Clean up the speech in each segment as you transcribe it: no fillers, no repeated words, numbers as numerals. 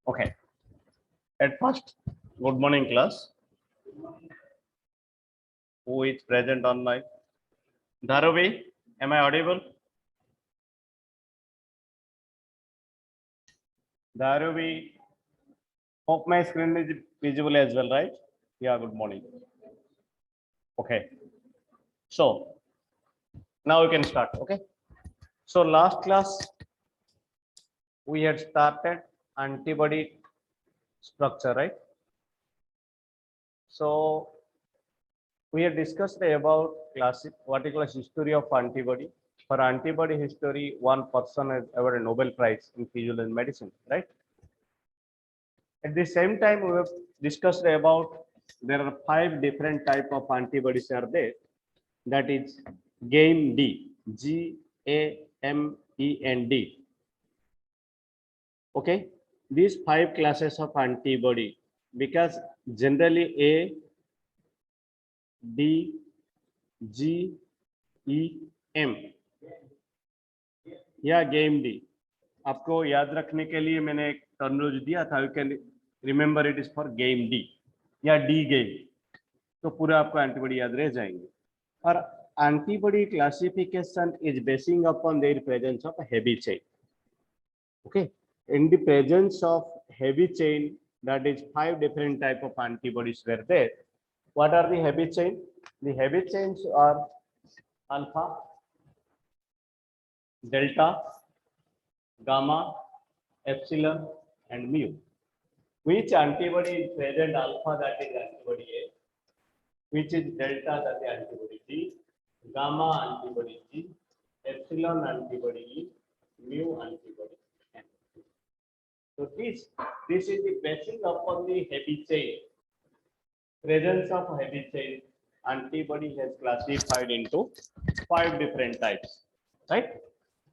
Okay. At first, good morning, class. Who is present online? Dharavi, am I audible? Dharavi, hope my screen is visible as well, right? Yeah, good morning. Okay. So, now we can start, okay? So, last class, we had started antibody structure, right? So, we had discussed about classic, what is called history of antibody. For antibody history, one person has ever a Nobel Prize in physiology and medicine, right? At the same time, we have discussed about there are 5 different type of antibodies are there. That is GAMED, GAMEND. Okay, these 5 classes of antibody, because generally A, D, G, E, M या game D आपको याद रखने के लिए मैंने एक terminology दिया था, you can remember it is for game D या डी गेम, तो पूरा आपको एंटीबॉडी याद रह जाएंगे. और antibody classification is basin upon their presence of heavy chain. Okay, in the presence of heavy chain, that is 5 different type of antibodies were there. What are the heavy chain? The heavy chains are alpha, delta, gamma, epsilon, and mu. Which antibody is present alpha, that is antibody A, which is delta, that is antibody G, gamma antibody G, epsilon antibody E, mu antibody N. So this is the basing upon the heavy chain. Presence of heavy chain, antibody has classified into 5 different types, right?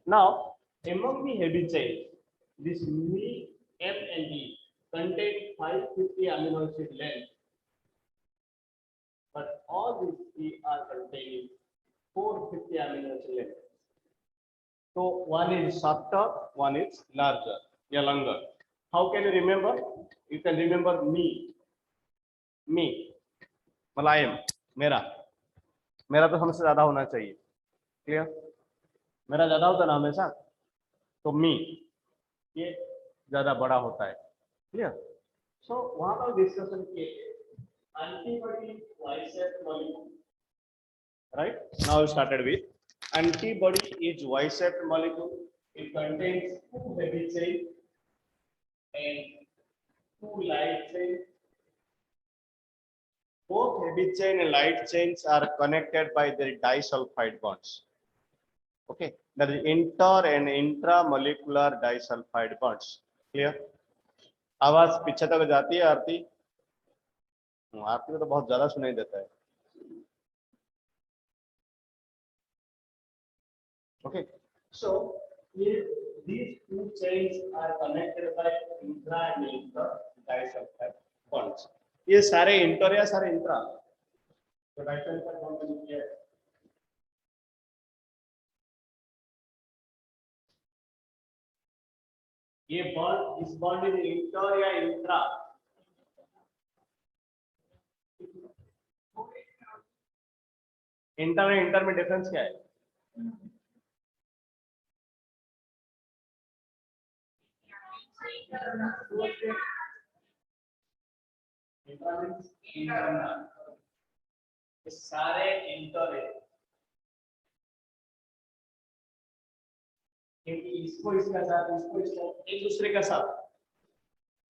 Now, among the heavy chains, this Me, M, and E contain 550 amino acid length, but all these three are containing 450 amino acid length. So one is shorter, one is larger, या longer. How can you remember? You can remember me, मुलायम, मेरा तो हमसे ज्यादा होना चाहिए. Clear? मेरा ज्यादा होता ना हमेशा, तो मी ये ज्यादा बड़ा होता है. क्लियर? सो वहां पर डिस्कशन किए antibody Y-shaped molecule, right? Now we started with antibody is Y-shaped molecule. It contains 2 heavy chain and 2 light chain. Both heavy chain and light chains are connected by their disulfide bonds. Okay, that is inter and intramolecular disulfide bonds. Clear? आवाज पीछे तक जाती है आरती? आरती को तो बहुत ज्यादा सुनाई देता है. Okay, so these 2 chains are connected by intra and inter disulfide bonds. ये सारे इंटर या सारे इंट्रा? तो डाइसल्फाइड बॉन्ड बन गया है. ये बॉन्ड, इस बॉन्ड इज इंटर या इंट्रा? इंटर में डिफरेंस क्या है? सारे इंटर है, क्योंकि इसको इसका साथ, इसको इसका एक दूसरे का साथ.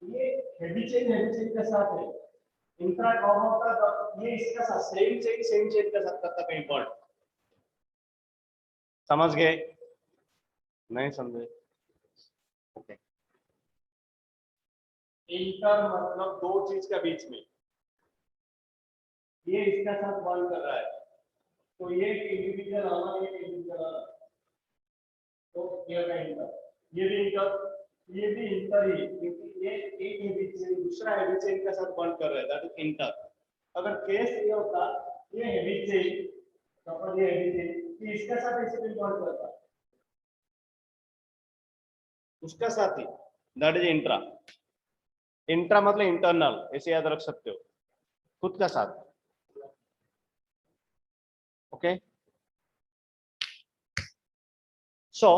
ये हेवी चेन का साथ है. इंट्रा कॉम होता है, ये इसका साथ सेम चेन का साथ करता कहीं बॉन्ड. समझ गए? नहीं समझे? ओके. इंटर मतलब 2 चीज का बीच में, ये इसका साथ बॉन्ड कर रहा है, तो ये इंडिविजुअल आना, ये इंडिविजुअल आना, तो ये इंटर, ये भी इंटर, ये भी इंटर ही, क्योंकि ये एक हेवी चेन दूसरा हेवी चेन के साथ बॉन्ड कर रहा है, दैट इज इंटर. अगर केस ये होता, ये हेवी चेन, तो ये हेवी चेन कि इसका साथ ऐसे भी बॉन्ड करता, उसका साथ ही, दैट इज इंट्रा. इंट्रा मतलब इंटरनल, ऐसे याद रख सकते हो, खुद का साथ। Okay, so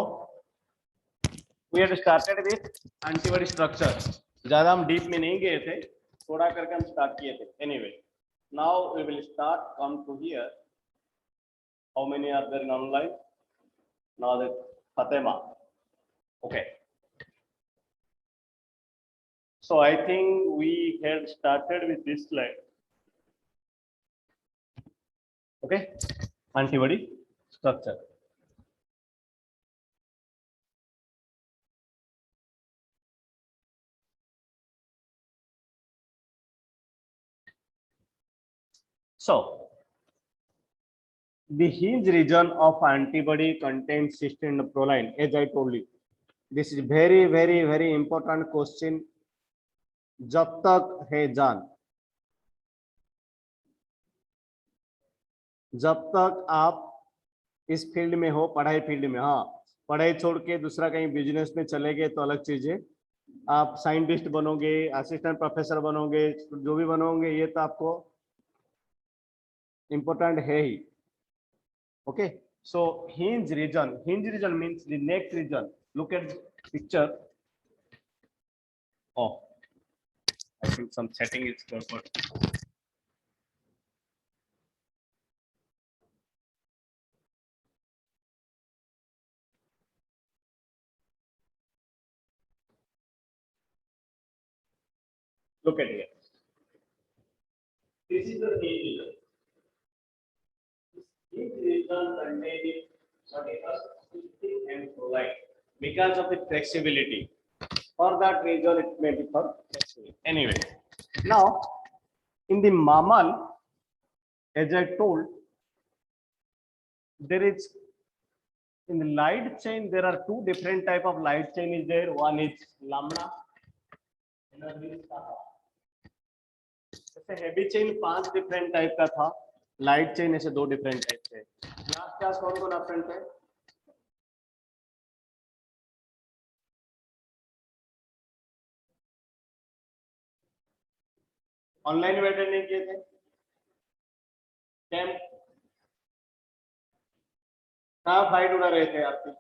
we had started with antibody structure. ज्यादा हम डीप में नहीं गए थे, थोड़ा करके हम स्टार्ट किए थे। Anyway, now we will start come to here. How many are there in online now? That Fatima. Okay. So I think we had started with this slide. Okay, antibody structure. So the hinge region of antibody contains cysteine and proline, as I told you. This is very important question. जब तक है जान, जब तक आप इस field में हो, पढ़ाई फील्ड में, हाँ, पढ़ाई छोड़ के दूसरा कहीं बिजनेस में चले गए तो अलग चीज है। आप साइंटिस्ट बनोगे, असिस्टेंट प्रोफेसर बनोगे, जो भी बनोगे, ये तो आपको इम्पोर्टेंट है ही। Okay, so hinge region means the neck region. Look at picture. Oh, I think some setting is garbad. Look at here. This is the hinge region. Hinge region containing cysteine and proline because of the flexibility. For that reason, it may be for flexibility. Anyway, now in the mammal, as I told, there is in the light chain there are two different type of light chain is there. One is lamina, another is kappa. जैसे heavy chain 5 different type का था, light chain ऐसे 2 different type से। Last class कौन कौन absent थे? Online में attend नहीं किए थे? कैंप कहाँ फ्लाइट उड़ा रहे थे आपकी?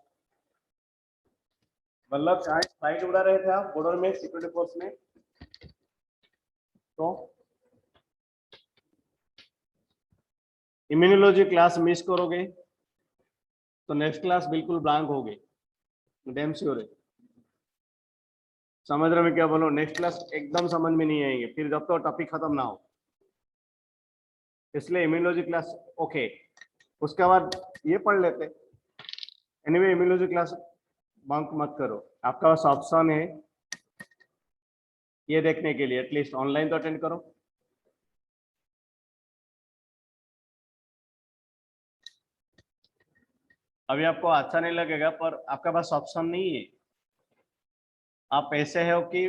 मतलब कहाँ फ्लाइट उड़ा रहे थे आप? बॉर्डर में, सिक्योरिटी फोर्स में। तो इम्यूनोलॉजी क्लास मिस करोगे तो नेक्स्ट क्लास बिल्कुल ब्लैंक होगी, डैम श्योर है। समझ रहे मैं क्या बोलूं? नेक्स्ट क्लास एकदम समझ में नहीं आएंगे फिर जब तक टॉपिक खत्म ना हो। इसलिए इम्यूनोलॉजी क्लास ओके, उसके बाद ये पढ़ लेते। एनीवे, इम्यूनोलॉजी क्लास बंक मत करो, आपका पास ऑप्शन है ये देखने के लिए, एटलीस्ट ऑनलाइन तो अटेंड करो। अभी आपको अच्छा नहीं लगेगा पर आपका पास ऑप्शन नहीं है। आप ऐसे हो कि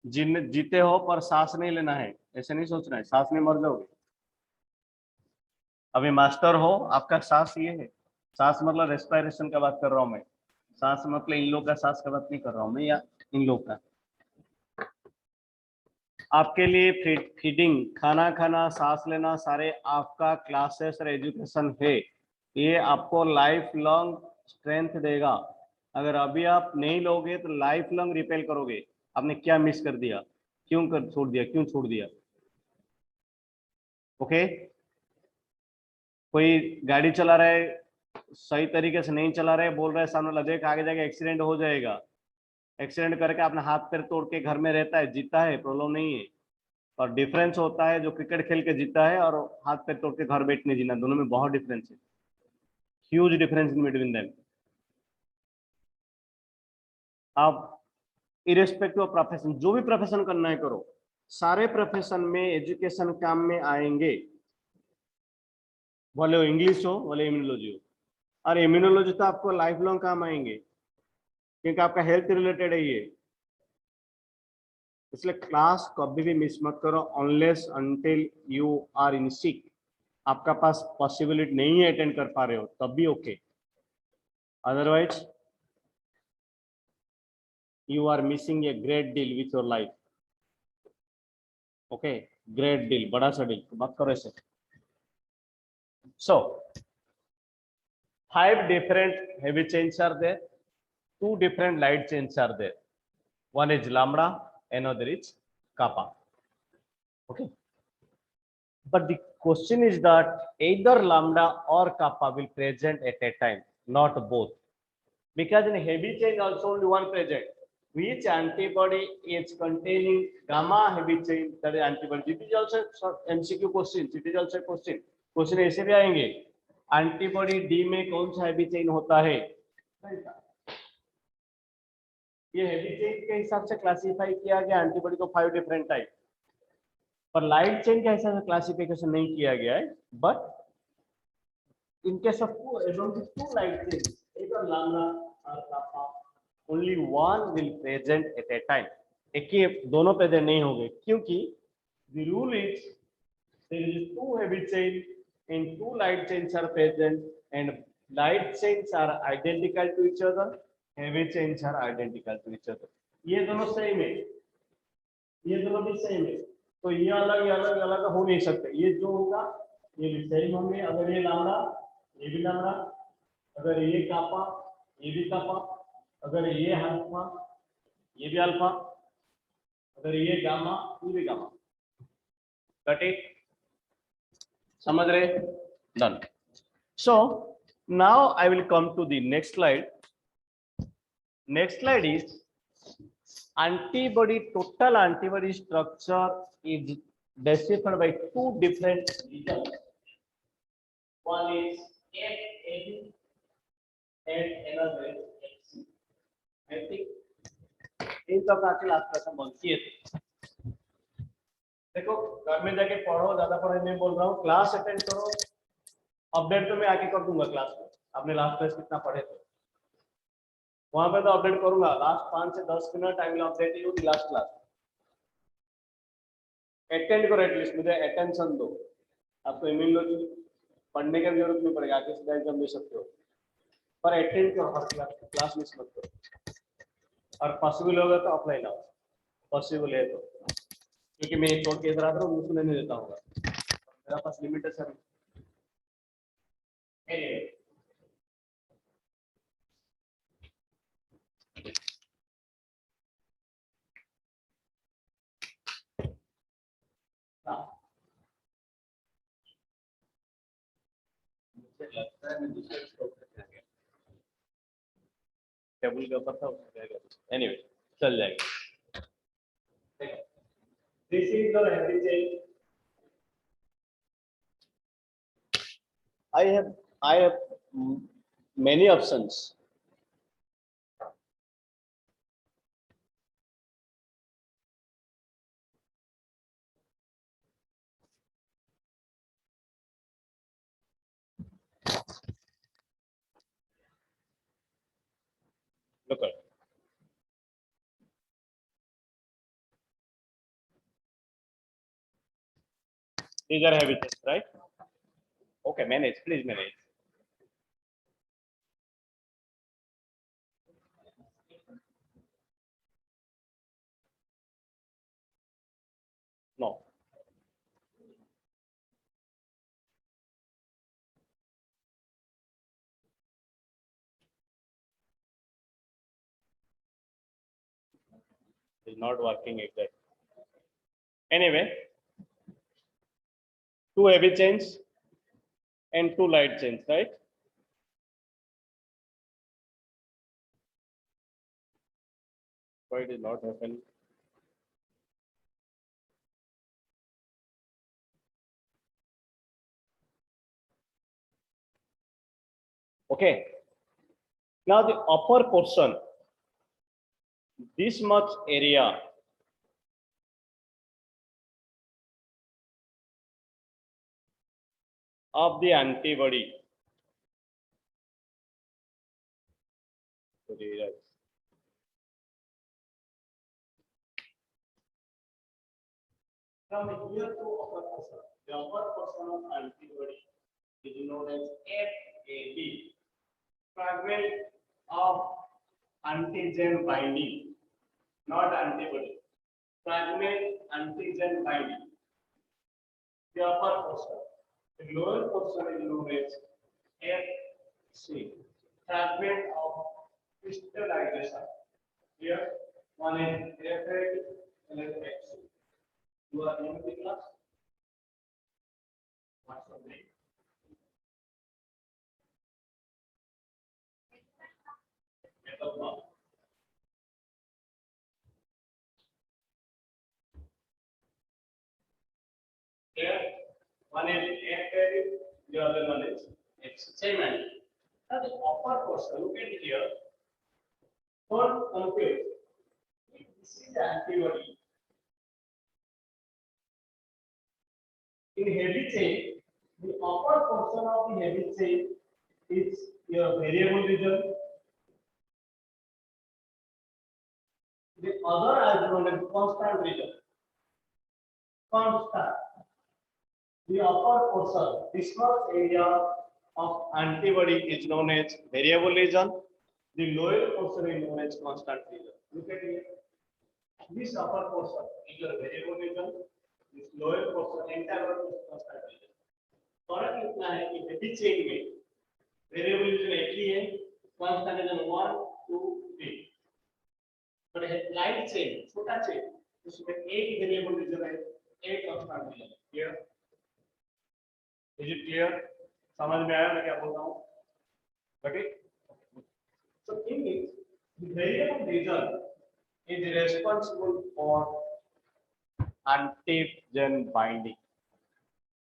जिन जीते हो पर सांस नहीं लेना है, ऐसे नहीं सोचना है, सांस में मर जाओगे। अभी मास्टर हो, आपका सांस ये है, सांस मतलब रेस्पिरेशन का बात कर रहा हूं मैं, सांस मतलब इन लोग का सांस का बात नहीं कर रहा हूं मैं, या इन लोग का। आपके लिए फीडिंग, खाना खाना, सांस लेना, सारे आपका क्लासेस और एजुकेशन है, ये आपको लाइफ लॉन्ग स्ट्रेंथ देगा। अगर अभी आप नहीं लोगे तो लाइफ लॉन्ग रिपेल करोगे, आपने क्या मिस कर दिया, क्यों कर छोड़ दिया, क्यों छोड़ दिया। ओके, कोई गाड़ी चला रहा है, सही तरीके से नहीं चला रहा है, बोल रहा है सामने वाला देख आगे जाके एक्सीडेंट हो जाएगा, एक्सीडेंट करके अपने हाथ पैर तोड़ के घर में रहता है, जीता है, प्रॉब्लम नहीं है। और डिफरेंस होता है जो क्रिकेट खेल के जीता है और हाथ पैर तोड़ के घर बैठने जीना, दोनों में बहुत डिफरेंस है, huge difference in between them. आप इरेस्पेक्टिव ऑफ प्रोफेशन, जो भी प्रोफेशन करना है करो, सारे प्रोफेशन में एजुकेशन काम में आएंगे, भले वो इंग्लिश हो भले इम्यूनोलॉजी हो। और इम्यूनोलॉजी तो आपको लाइफ लॉन्ग काम आएंगे क्योंकि आपका हेल्थ रिलेटेड है ये। इसलिए क्लास कभी भी मिस मत करो unless until you are in sick. आपका पास पॉसिबिलिटी नहीं है अटेंड कर पा रहे हो तब भी okay, otherwise you are missing a great deal with your life. Okay, great deal, बड़ा सा deal मत करो ऐसे. So 5 different heavy chains are there, 2 different light chains are there. One is lambda, another is kappa. Okay, but the question is that either lambda or kappa will present at a time, not both, because in heavy chain also only one present. Which antibody is containing gamma heavy chain, that is antibody. It is also MCQ question, it is also a question. Question ऐसे भी आएंगे, antibody D में कौन सा heavy chain होता है. ये heavy chain के हिसाब से क्लासिफाई किया गया एंटीबॉडी को 5 डिफरेंट टाइप, पर लाइट चेन के हिसाब से क्लासिफिकेशन नहीं किया गया है. But in case of two light chains, either lambda or kappa, only one will present at a time. एक ही दोनों प्रेजेंट नहीं होंगे, क्योंकि the rule is there is 2 heavy chain and 2 light chains are present, and light chains are identical to each other, heavy chains are identical to each other. ये दोनों same है, ये दोनों भी सेम है, तो ये अलग हो नहीं सकते. ये जो होगा ये भी सेम होंगे. अगर ये लैम्डा ये भी लैम्डा, अगर ये कापा ये भी कापा, अगर ये अल्फा ये भी अल्फा, अगर ये गामा ये भी गामा. Got it? समझ रहे? Done. So now I will come to the next slide. Next slide is antibody. Total antibody structure is deciphered by 2 different regions. One is FAB and another is FC. I think इन सब का class का संबंध किए थे. देखो घर में जाके पढ़ो, ज्यादा पढ़ाई नहीं बोल रहा हूँ, क्लास अटेंड करो. अपडेट तो मैं आके कर दूंगा क्लास में. आपने लास्ट क्लास कितना पढ़े थे वहां पे तो अपडेट करूंगा. लास्ट 5 से 10 मिनट टाइम में अपडेट ही होगी लास्ट क्लास. अटेंड करो, एटलीस्ट मुझे अटेंशन दो. आपको इम्यूनोलॉजी पढ़ने की जरूरत नहीं पड़ेगा, आगे सीधा एग्जाम दे सकते हो, पर अटेंड करो हर क्लास मिस मत करो. और पॉसिबल होगा तो ऑफलाइन आओ, पॉसिबल है तो, क्योंकि मैं छोड़ के इधर आता हूँ, मुझको नहीं देता हूँ, मेरा पास लिमिटेड सर. लगता है मैं दूसरे स्टॉप पे आ गया, टेबल के ऊपर था. एनीवे चल जाएगा. This is the heavy chain. I have many options. Look at. These are heavy chains, right? Okay, manage, please manage. No. It's not working exactly. Anyway, 2 heavy chains and 2 light chains, right? Why it is not happening? Okay. Now the upper portion, this much area, of the antibody. From here to upper portion, the upper portion of antibody is known as FAB, fragment of antigen binding. not antibody. Fragment antigen binding. The upper portion. The lower portion is known as FC. Fragment of crystallization. Here, one is FAD and FC. You are in the class? What's the name? Here, one is FAD, the other one is FC. Same and now the upper portion, look at here. Don't confuse. This is the antibody. In heavy chain, the upper portion of the heavy chain is your variable region. The other is known as constant region. Constant. The upper portion, the surface area of antibody is known as variable region. The lower portion is known as constant region. Look at here. This upper portion is your variable region. This lower portion entire constant region. फर्क इतना है कि heavy chain में variable region एक ही है, constant region 1 2 3, पर light chain छोटा chain उसमें एक वेरिएबल रीजन है, एक constant region. Clear? Is it clear? समझ में आया मैं क्या बोल रहा हूँ? Okay, so in it the variable region is responsible for antigen binding.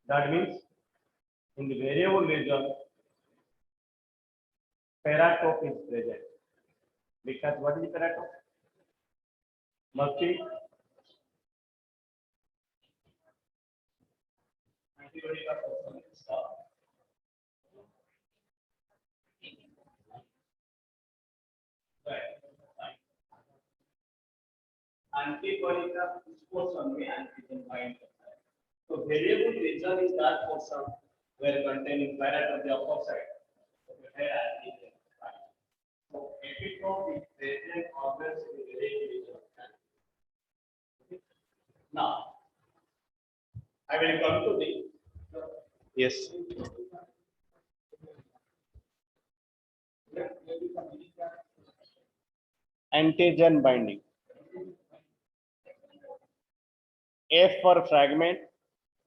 That means in the variable region, paratope is present. Because what is paratope? Must be antibody का portion is star. Right. Antibody का portion में antigen bind करता है. So variable region is that portion where containing paratope the upper side. Where antigen bind. So epitope is present always in the variable region. Now I will come to the yes. Antigen binding. A for fragment,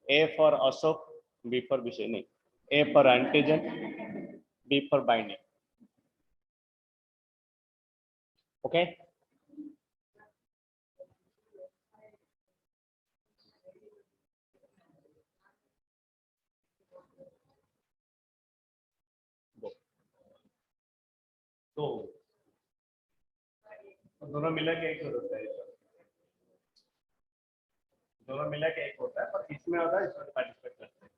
A for Ashok, B for Vishani. A for antigen, B for binding. Okay? Go. So, दोनों मिला के एक होता है, दोनों मिला के एक होता है, पर इसमें होता है, इसमें पार्टिसिपेट करते हैं.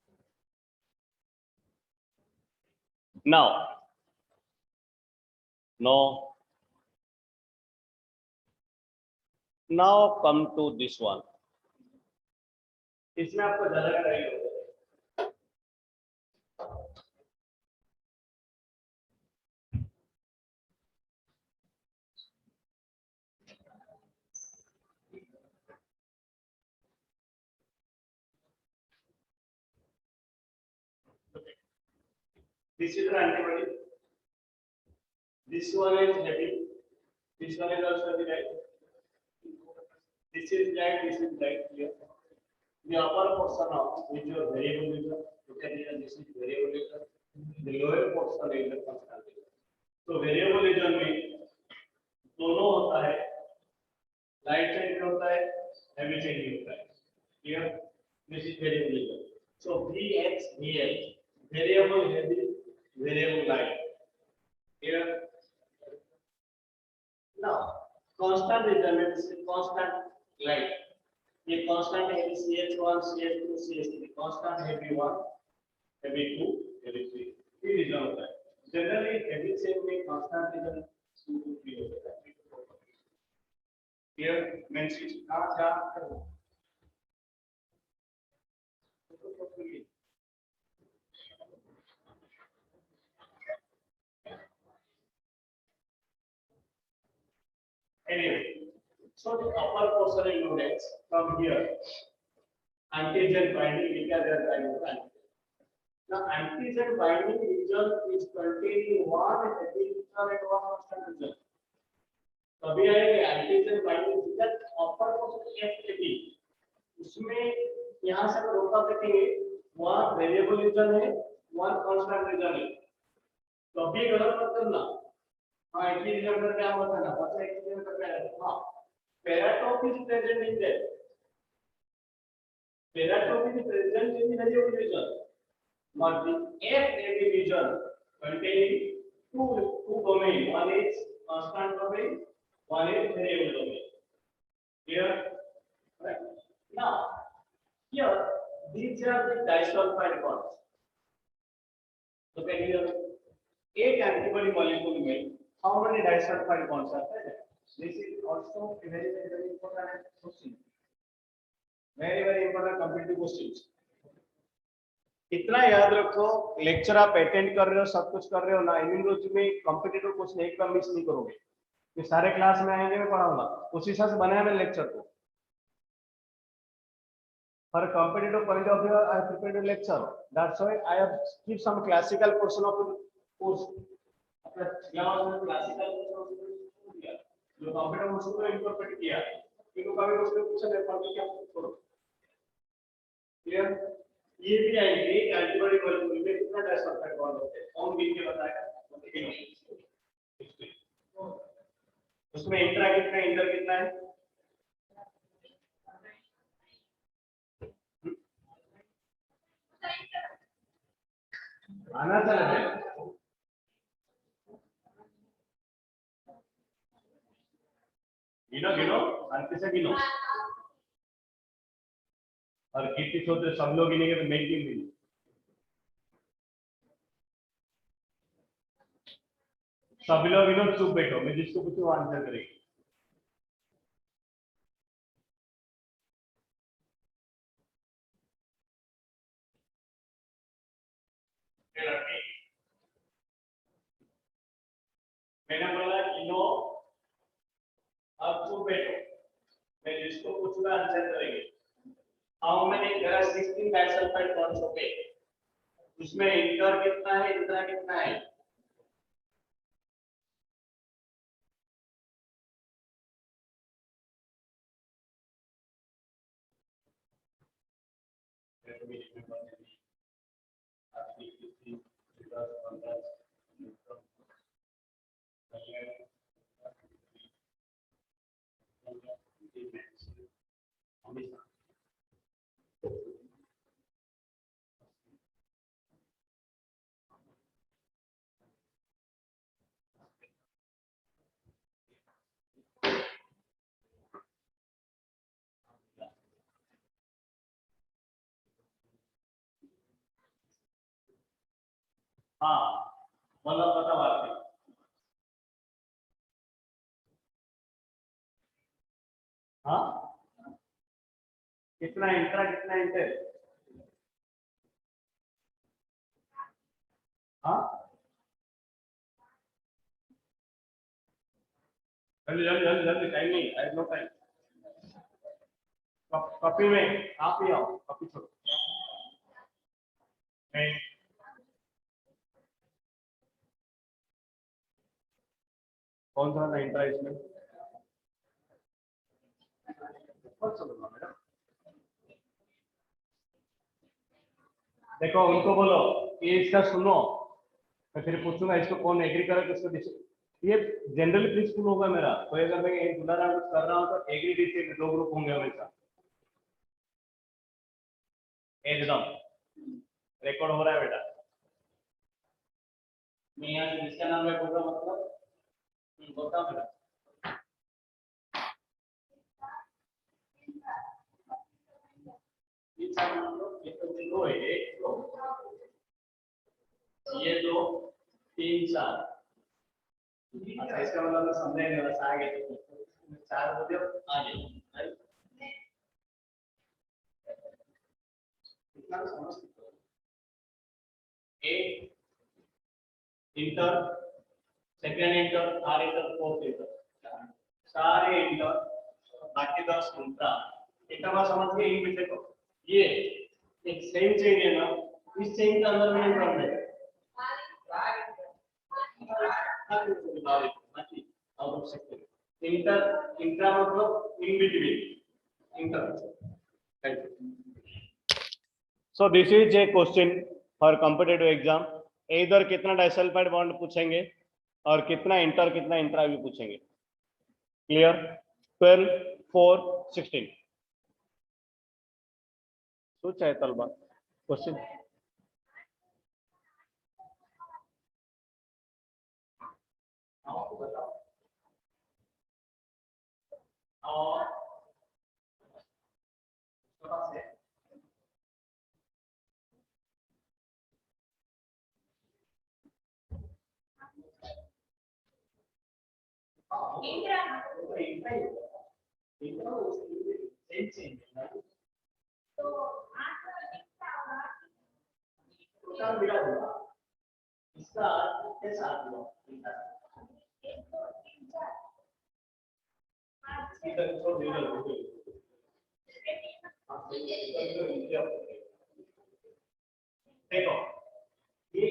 Now come to this one. इसमें आपको ज्यादा ट्राई होगा. This is the antibody. This one is heavy. This one is also heavy, right? This is light. This is light. Clear. The upper portion of which is variable region. Look at here. This is variable region. The lower portion is the constant region. So variable region में दोनों होता है. Light chain होता है, heavy chain होता है. Clear? This is variable region. So VX, VL, variable heavy, variable light. Here. Now, constant region is constant light. ये constant heavy CH1, CH2, CH3. Constant heavy 1, heavy 2, heavy 3. ये region होता है. Generally heavy chain में constant region 2 to 3 होता है. Here means कहाँ जा करो. Anyway, So the upper portion includes from here antigen binding because they are binding to antigen. Now antigen binding region is containing one heavy neutral and one constant region. तभी आएगा antigen binding region upper portion FAB उसमें यहाँ से हम रोका देखेंगे one variable region है one constant region है कभी गलत मत करना हाँ एक ही region करके आप मत करना बस एक ही region करके हाँ paratope is present in there paratope is present in the variable region but the FAB region containing two domain one is constant domain one is variable domain clear right now here these are the disulfide bonds look at here एक antibody molecule में how many disulfide bonds are there this is also a very important question very important competitive questions इतना याद रखो lecture आप attend कर रहे हो सब कुछ कर रहे हो ना इम्यूनोलॉजी में कॉम्पिटिटिव क्वेश्चन एक बार मिस नहीं करोगे ये सारे क्लास में आएंगे मैं पढ़ाऊंगा उस हिसाब से बनाया मैंने लेक्चर को for competitive point of view I have prepared a lecture that's why I have give some classical portion of the course अपना सिलेबस में क्लासिकल portion दिया जो कंप्यूटर उसको इंटरप्रेट किया इनको कभी उसको क्वेश्चन है पढ़ के क्या करो क्लियर ये भी आएंगे एक एंटीबॉडी मॉलिक्यूल में कितना डाइसल्फाइड बॉन्ड होते हैं कौन गिन के बताएगा उसमें इंट्रा कितना इंटर कितना है आना चाहिए गिनो शांति से गिनो और कितनी सोचते सब लोग गिनेंगे तो मैं गिन गिन सब लोग गिनो चुप बैठो मैं जिसको पूछूं आंसर करेंगे मैंने बोला गिनो अब चुप बैठो मैं जिसको पूछूंगा आंसर करेंगे how many there are 16 disulfide bonds okay उसमें इंटर कितना है इंट्रा कितना है हाँ बोलो पता बात है हाँ कितना इंट्रा कितना इंटर हाँ जल्दी टाइम नहीं आई नो टाइम कॉपी में आप ही आओ कॉपी छोड़ो नहीं कौन सा था इंट्रा इसमें मैडम देखो उनको बोलो कि इसका सुनो मैं फिर पूछूंगा इसको कौन एग्री करे तो इसको ये जनरल प्रिंसिपल होगा मेरा कोई अगर मैं एक बुला कुछ कर रहा हूँ तो एग्री डिसएग्री दो ग्रुप होंगे हमेशा एकदम रिकॉर्ड हो रहा है बेटा मैं यहाँ से जिसका नाम मैं बोल रहा हूँ मतलब बोलता हूँ बेटा ये तो दो है एक दो ये दो तीन चार अच्छा इसका मतलब समझे नहीं बस आगे तो चार हो गया आगे कितना समझ सकते हो एक inter second inter third inter fourth inter सारे इंटर बाकी 10 इंट्रा। एक बार समझ गए इन बिट को, ये एक सेम चेन है ना, इस चेन के अंदर में इंट्रॉन है आउट ऑफ सेक्टर। इंट्रा मतलब in between inter. So this is a question for competitive exam. इधर कितना डाइसल्फाइड बॉन्ड पूछेंगे और कितना इंट्रा भी पूछेंगे। क्लियर? 12 4 16 सोचा है तलबा क्वेश्चन। और इसका कैसा देखो ये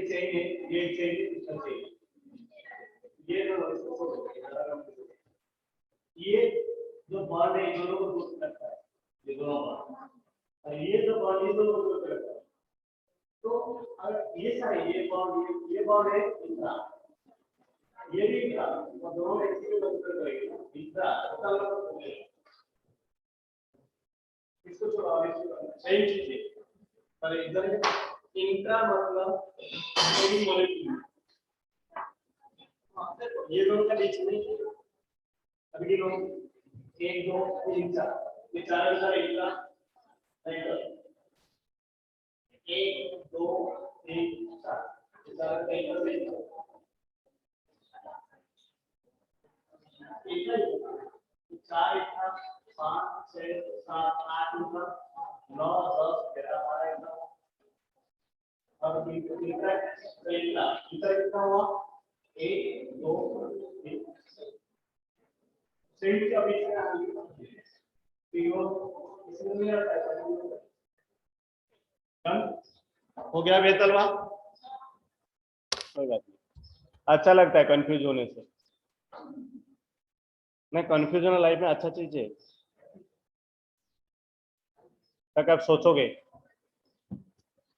चाहिए, ये चाहिए, इसका चाहिए, ये ये जो बॉन्ड है दोनों को दूर करता है, ये दोनों बॉन्ड, और ये जो बॉन्ड ये दोनों को दूर करता है। तो अगर ये सारे ये बॉन्ड है इंट्रा, ये भी इंट्रा, और दोनों एक ही में दूर करेंगे इंट्रा, तो हो गया। इसको छोड़ा सेम चीज है, पर इधर इंट्रा मतलब सेम मॉलिक्यूल, ये दोनों का बीच में अभी लोग 1 2 3 4 ये चार इंट्रा 1 2 3 4 चार चार 5 6 7 8 9 10 11 12 अब इंट्रा कितना हुआ 1 2 3 सेंट का बीच में आ गया इसमें नहीं आता है। हो गया बेतलवा? कोई बात नहीं, अच्छा लगता है कंफ्यूज होने से। नहीं, कंफ्यूजन लाइफ में अच्छा चीज है। तक आप सोचोगे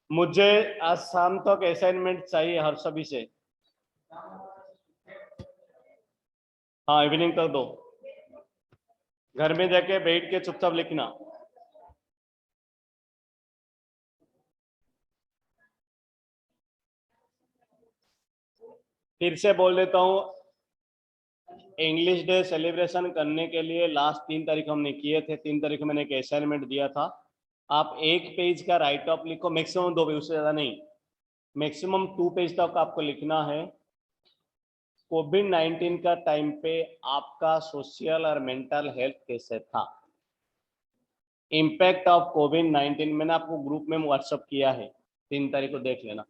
मुझे आज शाम तक असाइनमेंट चाहिए हर सभी से। हाँ, इवनिंग तक दो, घर में जाके बैठ के चुपचाप लिखना। फिर से बोल देता हूँ, इंग्लिश डे सेलिब्रेशन करने के लिए लास्ट 3 तारीख हमने किए थे। 3 तारीख मैंने एक असाइनमेंट दिया था, आप 1 पेज का राइट अप लिखो, मैक्सिमम 2 पेज, उससे ज्यादा नहीं, मैक्सिमम 2 पेज तक आपको लिखना है। कोविड-19 का टाइम पे आपका सोशल और मेंटल हेल्थ कैसे था, इम्पैक्ट ऑफ कोविड-19 मैंने आपको ग्रुप में व्हाट्सएप किया है, 3 तारीख को देख लेना।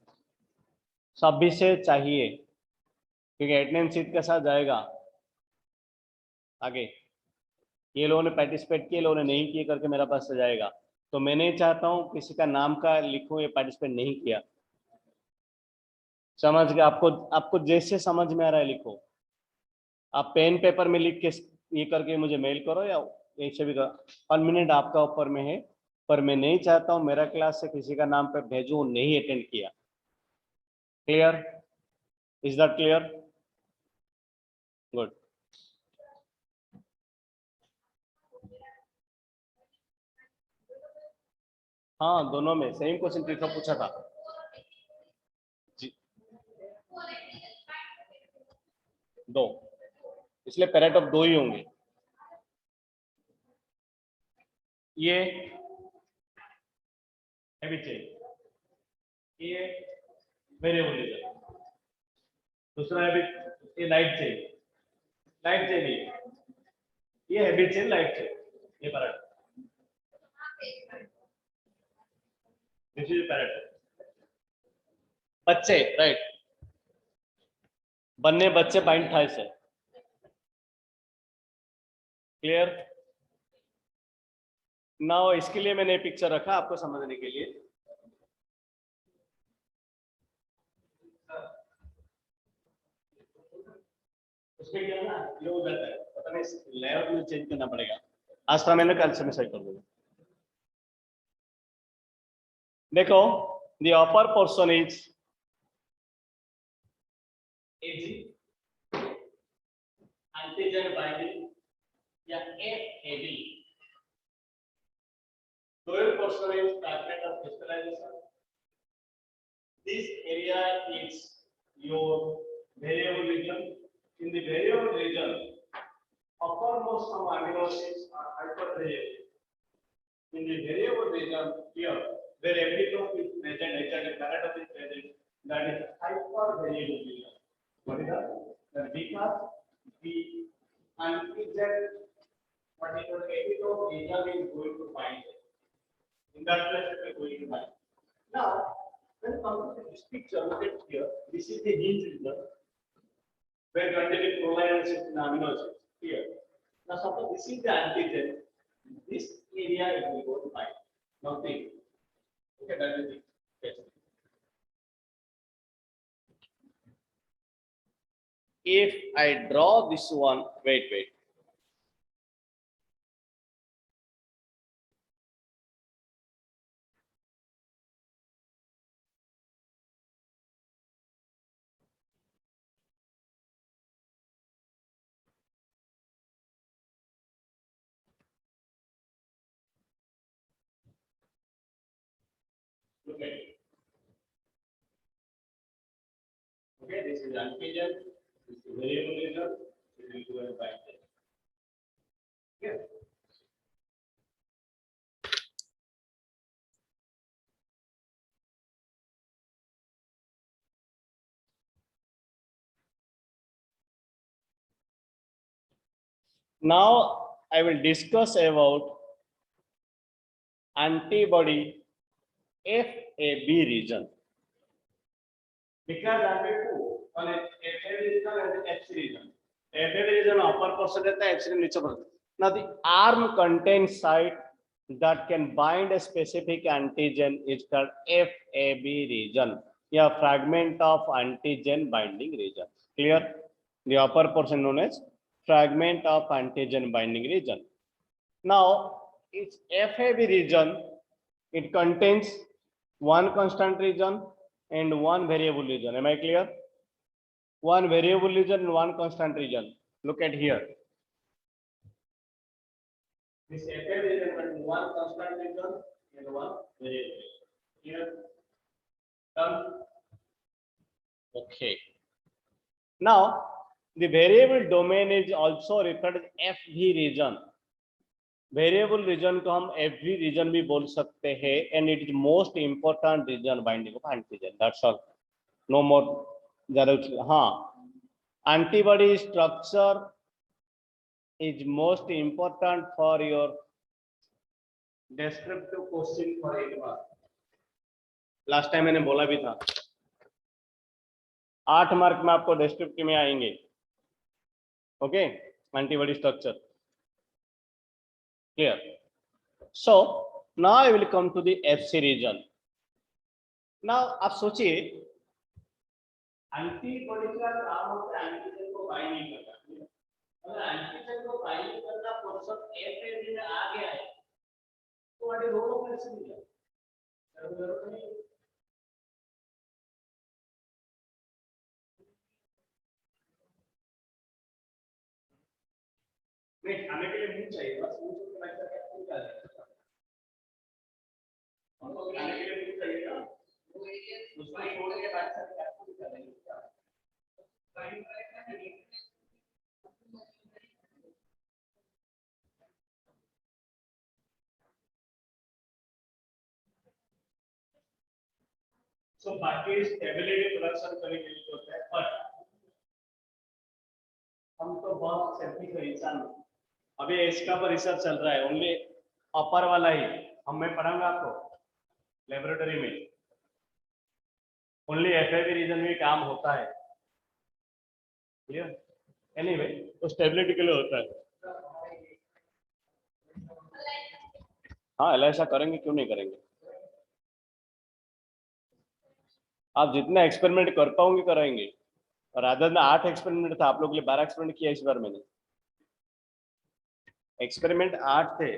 सभी से चाहिए, क्योंकि अटेंडेंस शीट के साथ जाएगा आगे। ये लोगों ने पार्टिसिपेट किए, लोगों ने नहीं किए करके मेरा पास से जाएगा, तो मैं नहीं चाहता हूँ किसी का नाम का लिखूं ये पार्टिसिपेट नहीं किया। समझ गए? आपको जैसे समझ में आ रहा है लिखो। आप पेन पेपर में लिख के ये करके मुझे मेल करो या ऐसे भी करो, 1 मिनट आपका ऊपर में है, पर मैं नहीं चाहता हूँ मेरा क्लास से किसी का नाम पे भेजू नहीं अटेंड किया। Clear? Is that clear? Good. हाँ, दोनों में सेम क्वेश्चन टीचर पूछा था जी, 2, इसलिए पैरेट ऑफ 2 ही होंगे। ये हैवी चेन, ये वेरिएबल लीडर, दूसरा हैवी ये लाइट चेन ये हैवी चेन लाइट चेन, ये पैरेट, दिस इज पैरेट। बच्चे राइट, बन्ने बच्चे 0.28 है। क्लियर? नाउ इसके लिए मैंने पिक्चर रखा आपको समझने के लिए। उसमें क्या ना ये हो जाता है, पता नहीं लेआउट में चेंज करना पड़ेगा। आज था मैंने, कल से मैं सही कर दूंगा। देखो, the upper portion is AG antigen binding या FAB. Lower portion is fragment of crystallization. This area is your variable region. In the variable region, uppermost some amino acids are hypervariable. In the variable region here, where epitope is present, exactly paradox is present, that is hypervariable region. What is that? Because the antigen particular epitope region is going to find it. In that place, we are going to find. Now, when come to this picture, look at here. This is the hinge region where containing proline and cysteine amino acids here. Now, suppose this is the antigen. This area is we go to find. Now, think. Okay, that is it. Yes. If I draw this one, wait. Look at it. Okay, this is antigen, this is variable region, this is going to find it. Okay. Now I will discuss about antibody FAB region. Because I have two, one is FAB region and FC region. FAB region upper portion रहता है, FC region नीचे portion. Now the arm contains site that can bind a specific antigen is called FAB region. या fragment of antigen binding region. Clear? The upper portion known as fragment of antigen binding region. Now, its FAB region, it contains one constant region and one variable region. Am I clear? One variable region and one constant region. Look at here. This FAB region contains one constant region and one variable region. Here. Done. Okay. Now, the variable domain is also referred as FV region. Variable region को हम FV region भी बोल सकते हैं and it is most important region binding of antigen. That's all, no more ज्यादा. हाँ, antibody structure is most important for your descriptive question for exam. Last time मैंने बोला भी था 8 मार्क में आपको डिस्क्रिप्टिव में आएंगे. Okay, antibody structure. Clear? So now I will come to the FC region. Now आप सोचिए, एंटीबॉडी का काम होता है एंटीजन को बाइंड करना. अगर एंटीजन को बाइंड करना प्रोसेस एफएबी में आ गया है तो वाले दोनों कैसे मिला? जरूरत नहीं. नहीं, खाने के लिए मुंह चाहिए, बस मुंह से बाइंड करके आपको क्या है? हमको खाने के लिए मुंह चाहिए ना, उसको छोड़ के बाइंड करके आपको क्या देंगे? So बाकी स्टेबिलिटी प्रोडक्शन करने के लिए होता है, पर हम तो बहुत सेफ्टी का इंसान. अभी इसका पर रिसर्च चल रहा है, ओनली अपर वाला ही हम मैं पढ़ाऊंगा आपको लेबोरेटरी में. ओनली एफएबी रीजन में काम होता है. क्लियर? एनीवे, तो स्टेबिलिटी के लिए होता है. हाँ ऐसा करेंगे, क्यों नहीं करेंगे। आप जितना एक्सपेरिमेंट कर पाओगे कराएंगे। और आदत में 8 एक्सपेरिमेंट था, आप लोग के लिए 12 एक्सपेरिमेंट किया इस बार मैंने। एक्सपेरिमेंट 8 थे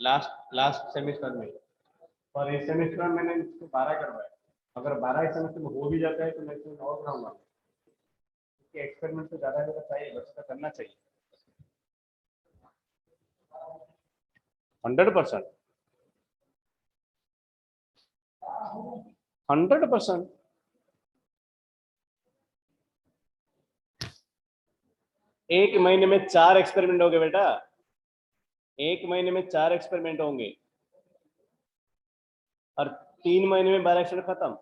लास्ट लास्ट सेमेस्टर में, और इस सेमेस्टर में मैंने इसको 12 करवाया। अगर 12 इस सेमेस्टर में हो भी जाता है तो मैं इसमें और कराऊंगा, क्योंकि एक्सपेरिमेंट तो ज़्यादा ज़्यादा चाहिए, बच्चे का करना चाहिए। 100%। 100%। एक महीने में 4 एक्सपेरिमेंट होंगे बेटा, एक महीने में 4 एक्सपेरिमेंट होंगे, और 3 महीने में 12 एक्सपेरिमेंट खत्म।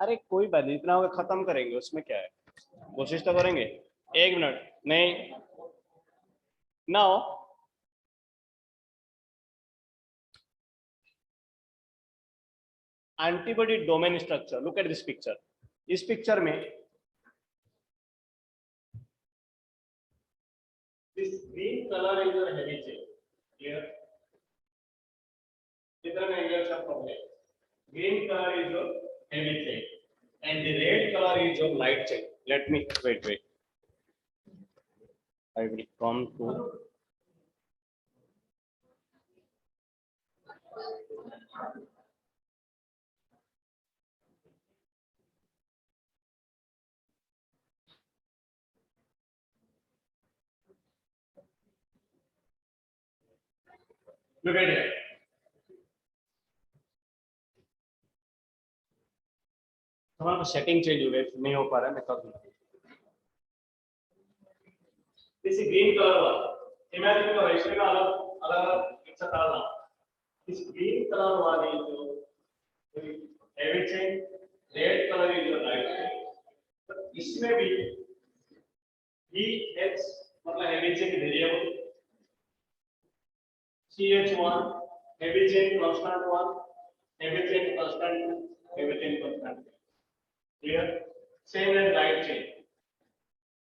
अरे कोई बात नहीं, इतना होगा खत्म करेंगे, उसमें क्या है, कोशिश तो करेंगे। 1 मिनट नहीं now, antibody domain structure, look at this picture. इस पिक्चर में this green colour is your heavy chain, clear. कितना एंगल सब पढ़े, green color is your heavy chain and the red color is your light chain. Let me wait. I will come to look at it. हमारा setting change हो गई, नहीं हो पा रहा है, मैं कर दूंगा। दिस ग्रीन कलर वाला इमेजिन करो, इसमें अलग अलग एक साथ डालना। इस ग्रीन कलर वाली जो heavy chain, red colour is your light chain, तो इसमें भी Vx मतलब heavy chain variable, CH1 heavy chain constant 1, heavy chain constant 2, heavy chain constant 3. Clear? Same as light chain.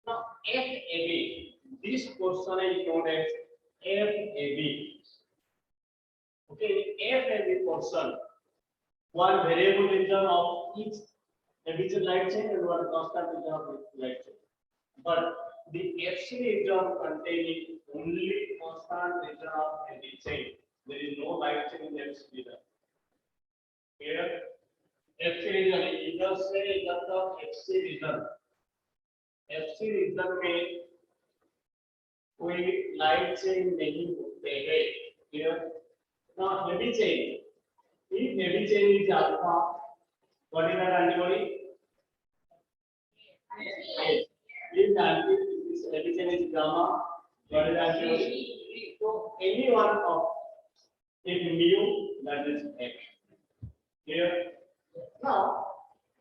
Now FAB, this portion is known as FAB. Okay, FAB portion, one variable region of each heavy chain light chain and one constant region of light chain. But the FC region containing only constant region of heavy chain. There is no light chain in FC region. Here, FC region इधर से इधर तक FC region, FC region में कोई light chain नहीं होते हैं। Here, now heavy chain, if heavy chain is alpha, what is that antibody? If heavy chain is gamma, what is that antibody? So any one of if mu, that is X. Here, now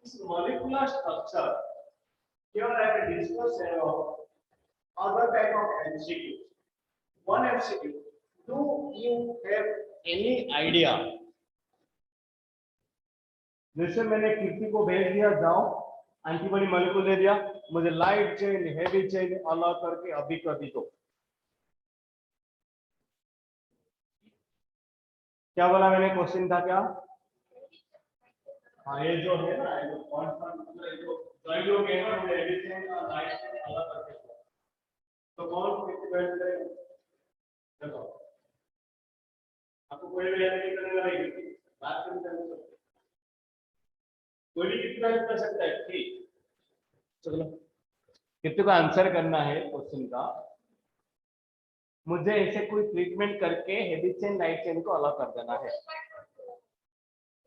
this molecular structure, here I will discuss about other type of MCQ. One MCQ, do you have any idea? जैसे मैंने कीर्ति को भेज दिया, जाओ antibody molecule दे दिया, मुझे light chain heavy chain अलग करके अभी कर दी, तो क्या बोला मैंने, क्वेश्चन था क्या? हाँ ये जो है ना, ये जो कांस्टेंट मतलब जो जॉइंट हो गए ना, मुझे हेवी चेन और लाइट चेन अलग करके, तो कौन कितने बैठ रहे हैं? देखो आपको कोई भी याद नहीं करने वाला, बात करनी चाहिए, कोई भी कितना कर सकता है, ठीक। चलो कितने को आंसर करना है क्वेश्चन का, मुझे ऐसे कोई ट्रीटमेंट करके हेवी चेन लाइट चेन को अलग कर देना है।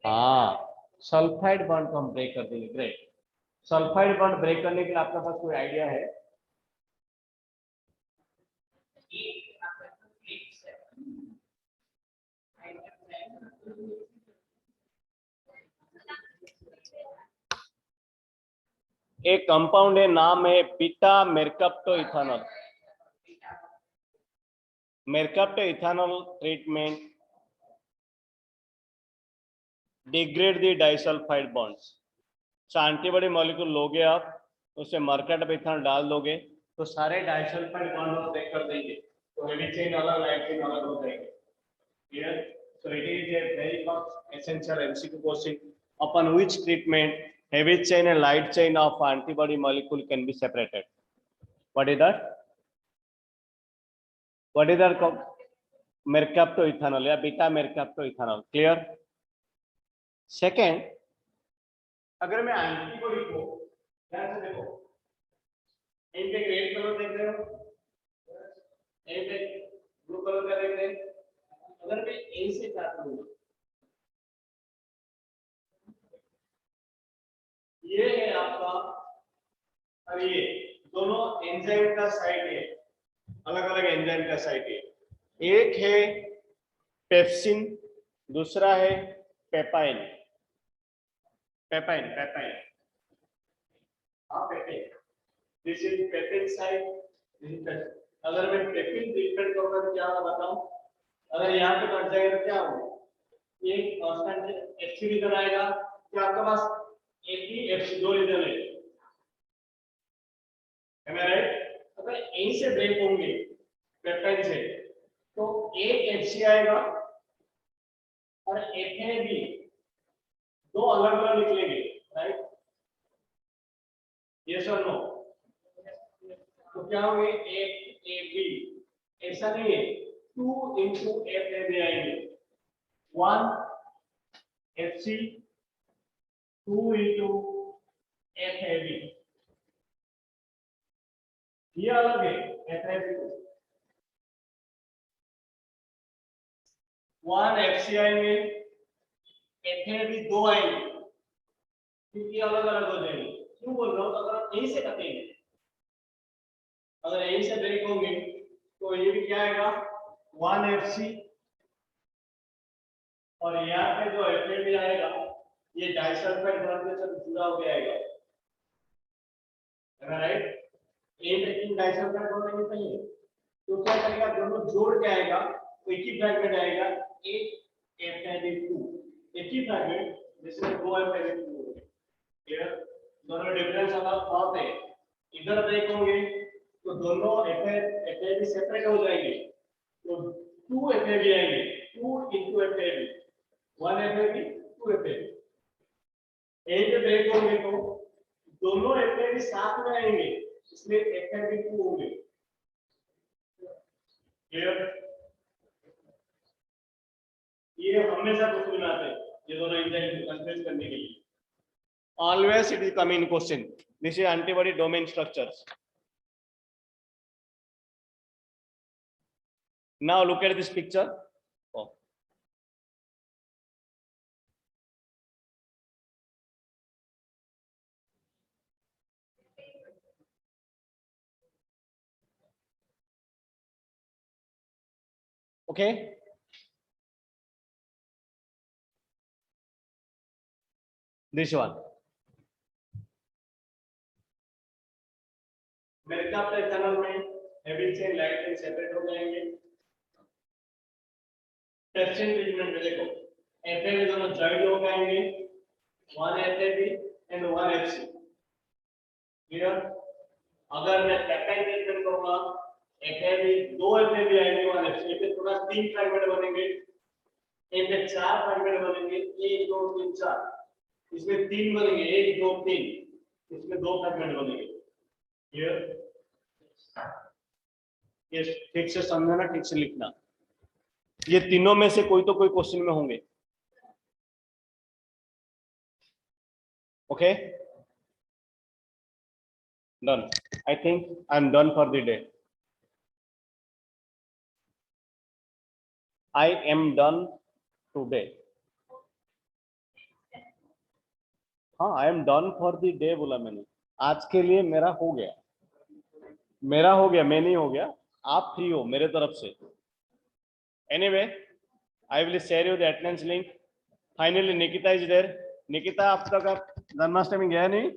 हाँ, सल्फाइड बॉन्ड को हम ब्रेक कर देंगे। ग्रेट, सल्फाइड बॉन्ड ब्रेक करने के लिए आपके पास कोई आइडिया है? एक कंपाउंड है, नाम है beta mercapto ethanol. Mercapto ethanol treatment degrade the disulphide bonds. Antibody molecule लोगे आप, उससे मरकट इथानॉल डाल दोगे, तो सारे डाइसल्फाइड बॉन्ड को ब्रेक कर देंगे, तो हेवी चेन अलग, लाइट चेन अलग हो जाएंगे। Clear? So it is a very much essential MCQ question upon which treatment heavy chain and light chain of antibody molecule can be separated. What is that? What is that? Mercaptoethanol या beta mercaptoethanol. Clear? Second, अगर मैं antibody को ध्यान से देखो, इनके red colour देख रहे हो, इनके ब्लू कलर का देख रहे हैं, अगर मैं ए से काट लूंगा, ये है आपका, और ये दोनों एंजाइम का साइट है, अलग अलग एंजाइम का साइट है। एक है पेप्सिन, दूसरा है पेपाइन। पेपाइन पेपाइन हाँ papain, this is papain site, this is papain. अगर मैं पेपाइन ट्रीटमेंट करूंगा तो क्या होगा बताऊं? अगर यहाँ पे कट जाएगा तो क्या होगा? एक कांस्टेंट एफसी रीजन आएगा, क्या आपके पास एक ही एफसी दो रीजन है, am I right? अगर ए से ब्रेक होंगे पेप्टाइड से तो एक एफसी आएगा और एफएबी, दो अलग अलग निकलेंगे, राइट? यस और नो? तो क्या होंगे? एक एबी, ऐसा नहीं है, 2 into एफएबी आएंगे, 1 एफसी 2 into एफएबी, ये अलग है एफएबी को। 1 एफसी आएंगे, एफएबी 2 आएंगे, क्योंकि अलग अलग हो जाएंगे। क्यों बोल रहा हूँ? अगर आप यहीं से कटेंगे, अगर यहीं से ब्रेक होंगे तो ये भी क्या आएगा? 1 एफसी, और यहाँ पे जो एफएबी आएगा ये डाइसल्फाइड बॉन्ड के साथ जुड़ा हो आएगा, राइट? एक लेकिन डाइसल्फाइड बॉन्ड नहीं चाहिए, तो क्या करेगा? दोनों जोड़ के आएगा, तो एक ही फ्रैगमेंट आएगा, एक एफएबी2, एक ही फ्रैगमेंट जिसमें 2 एफएबी2 होंगे। क्लियर? दोनों डिफरेंस अलग बहुत है, इधर ब्रेक होंगे तो दोनों एफएबी सेपरेट हो जाएंगे, तो 2 एफएबी आएंगे, 2 into एफएबी, 1 एफएबी 2 एफएबी। एक ब्रेक होंगे तो दोनों एफएबी साथ में आएंगे, इसलिए एफएबी2 होंगे। क्लियर? ये हमेशा क्वेश्चन में आते हैं, ये दोनों एंजाइम को कंफ्यूज करने के लिए। Always it will come in question. This is antibody domain structures. Now look at this picture. Oh. Okay. This one. mercaptoethanol में heavy chain light chain separate हो जाएंगे। पेप्सिन ट्रीटमेंट में देखो एफएबी दोनों जॉइंट हो जाएंगे, 1 एफएबी एंड 1 एफसी। क्लियर? अगर मैं पेप्टाइड ट्रीटमेंट करूंगा, एफएबी 2 एफएबी आएंगे, 1 एफसी, पे थोड़ा 3 फ्रैगमेंट बनेंगे, एक में 4 फ्रैगमेंट बनेंगे, 1 2 3 4, इसमें 3 बनेंगे, 1 2 3, इसमें 2 फ्रैगमेंट बनेंगे। क्लियर? ये ठीक से समझना, ठीक से लिखना, ये तीनों में से कोई तो कोई क्वेश्चन में होंगे। Okay, done. I think I am done for the day. I am done today. हाँ, I am done for the day बोला मैंने, आज के लिए मेरा हो गया, मेरा हो गया, मैं नहीं हो गया, आप फ्री हो मेरे तरफ से। Anyway, I will share you the attendance link. Finally, Nikita is there. Nikita, अब तक आप जन्माष्टमी गया नहीं?